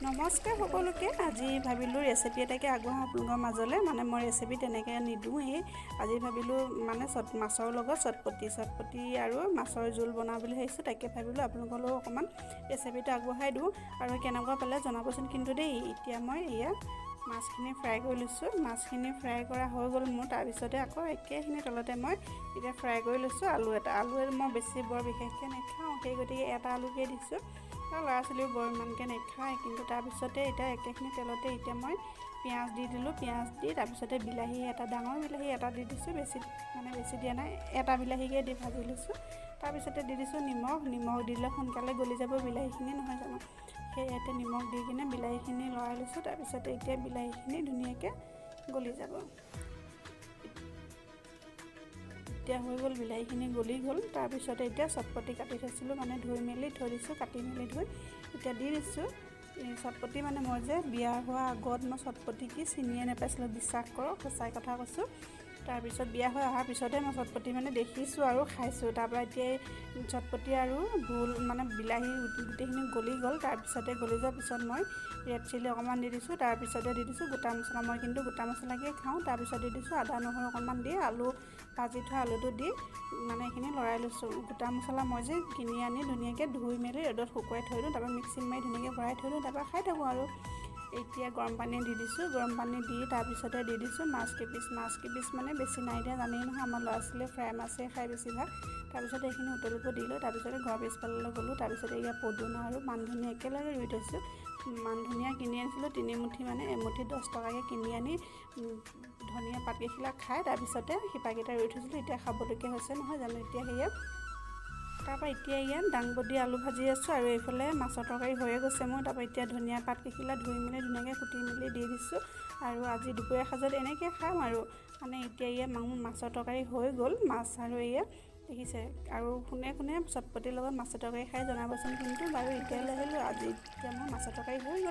নমস্কাৰ সকলোকে। আজি ভাবিলোঁ ৰেচিপি এটাকে আগবঢ়াওঁ আপোনালোকৰ মাজলৈ। মানে মই ৰেচিপি তেনেকৈ নিদিওঁৱেই। আজি ভাবিলোঁ মানে মাছৰ লগত চটপটি আৰু মাছৰ জোল বনাওঁ বুলি ভাবিছোঁ। তাকে ভাবিলোঁ আপোনালোকলৈও অকণমান ৰেচিপিটো আগবঢ়াই দিওঁ আৰু কেনেকুৱা পালে জনাবচোন কিন্তু দেই। এতিয়া মই মাছখিনি ফ্ৰাই কৰি লৈছোঁ। মাছখিনি ফ্ৰাই কৰা হৈ গ'ল মোৰ। তাৰপিছতে আকৌ একেখিনি তলতে মই এতিয়া ফ্ৰাই কৰি লৈছোঁ আলু মই বেছি বৰ বিশেষকৈ নাখাওঁ, সেই গতিকে এটা আলুকে দিছোঁ। আৰু ল'ৰা ছোৱালীও বৰ ইমানকৈ নাখায়। কিন্তু তাৰপিছতে এতিয়া একেখিনি তেলতে এতিয়া মই পিঁয়াজ দি দিলোঁ। পিঁয়াজ দি তাৰপিছতে বিলাহী এটা, ডাঙৰ বিলাহী এটা দি দিছোঁ। বেছি দিয়া নাই, এটা বিলাহীকে দি ভাজি লৈছোঁ। তাৰপিছতে দি দিছোঁ নিমখ দি দিলে সোনকালে গলি যাব বিলাহীখিনি, নহয় জানো। সেয়াতে নিমখ দি কিনে বিলাহীখিনি লৰাই লৈছোঁ। তাৰপিছতে এতিয়া বিলাহীখিনি ধুনীয়াকৈ গলি যাব। এতিয়া হৈ গ'ল, বিলাহীখিনি গলি গ'ল। তাৰপিছতে এতিয়া চটপটি কাটি থৈছিলোঁ, মানে ধুই মেলি থৈ দিছোঁ, কাটি মেলি ধুই এতিয়া দি দিছোঁ। চটপটি মানে মই যে বিয়া হোৱা আগত মই চটপটি কি চিনিয়ে নাপাইছিলোঁ, বিশ্বাস কৰক, সঁচাই কথা কৈছোঁ। তাৰপিছত বিয়া হৈ অহাৰ পিছতহে মই চটপটি মানে দেখিছোঁ আৰু খাইছোঁ। তাৰপৰা এতিয়া এই চটপটি আৰু ভোল মানে বিলাহী গোটেইখিনি গলি গ'ল। তাৰপিছতে গলি যোৱাৰ পিছত মই ৰেড চিলি অকণমান দি দিছোঁ। তাৰপিছতে দি দিছোঁ গোটা মছলা, মই কিন্তু গোটা মছলাকে খাওঁ। তাৰপিছত দি দিছোঁ আদা নহৰু অকণমান দি ভাজি থোৱা আলুটো দি মানে এইখিনি লৰাই লৈছোঁ। গোটা মছলা মই যে কিনি আনি ধুনীয়াকৈ ধুই মেলি ৰ'দত শুকুৱাই থৈ দিওঁ, তাৰপৰা মিক্সিত মাৰি ধুনীয়াকৈ ভৰাই থৈ দিওঁ, তাৰপৰা খাই থাকোঁ আৰু। এতিয়া গৰম পানী দি দিছোঁ। গৰম পানী দি তাৰপিছতে দি দিছোঁ মাছ কেইপিচ মানে বেছি নাই দিয়া, জানেই নহয় আমাৰ ল'ৰা ছোৱালীয়ে ফ্ৰাই মাছেই খাই বেছিভাগ। তাৰপিছত এইখিনি উতলিব দি লৈ তাৰপিছতে ঘৰৰ পিছফাললৈ গ'লোঁ। তাৰপিছতে পদুনা আৰু মান ধনিয়া একেলগে ৰুই থৈছোঁ। মান ধনিয়া কিনি আনিছিলোঁ 3 মুঠি, মানে এমুঠি 10 টকাকৈ কিনি আনি ধনিয়া পাতকেইখিলা খাই তাৰপিছতে শিপাকেইটা ৰুই থৈছিলোঁ। এতিয়া খাবলগীয়া হৈছে, নহয় জানো। এতিয়া তাৰপৰা এতিয়া দাংবডি আলু ভাজি আছোঁ আৰু এইফালে মাছৰ তৰকাৰী হৈয়ে গৈছে মোৰ। তাৰপৰা এতিয়া ধনিয়া পাতকেইখিলা ধুই মেলি ধুনীয়াকৈ কুটি মেলি দি দিছোঁ। আৰু আজি দুপৰীয়া সাজত এনেকৈ খাম আৰু। মানে এতিয়া মাছৰ তৰকাৰী হৈ গ'ল। মাছ আৰু দেখিছে। আৰু কোনে কোনে চটপটিৰ লগত মাছৰ তৰকাৰী খাই জনাবচোন কিন্তু। বাৰু এতিয়ালৈ আহিলোঁ, আজি এতিয়া মোৰ মাছৰ তৰকাৰী হৈ গ'ল।